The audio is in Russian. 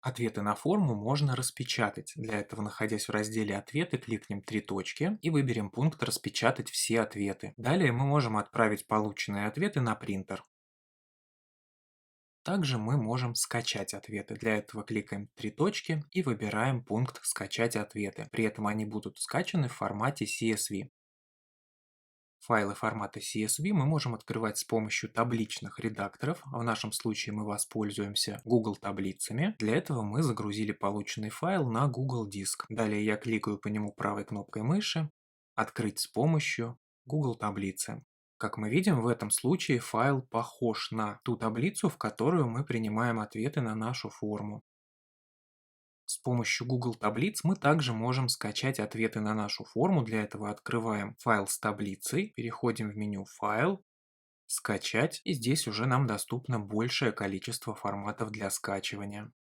Ответы на форму можно распечатать. Для этого, находясь в разделе «Ответы», кликнем три точки и выберем пункт «Распечатать все ответы». Далее мы можем отправить полученные ответы на принтер. Также мы можем скачать ответы. Для этого кликаем три точки и выбираем пункт «Скачать ответы». При этом они будут скачаны в формате CSV. Файлы формата CSV мы можем открывать с помощью табличных редакторов. В нашем случае мы воспользуемся Google таблицами. Для этого мы загрузили полученный файл на Google Диск. Далее я кликаю по нему правой кнопкой мыши «Открыть с помощью Google таблицы». Как мы видим, в этом случае файл похож на ту таблицу, в которую мы принимаем ответы на нашу форму. С помощью Google таблиц мы также можем скачать ответы на нашу форму. Для этого открываем файл с таблицей, переходим в меню «Файл», «Скачать», и здесь уже нам доступно большее количество форматов для скачивания.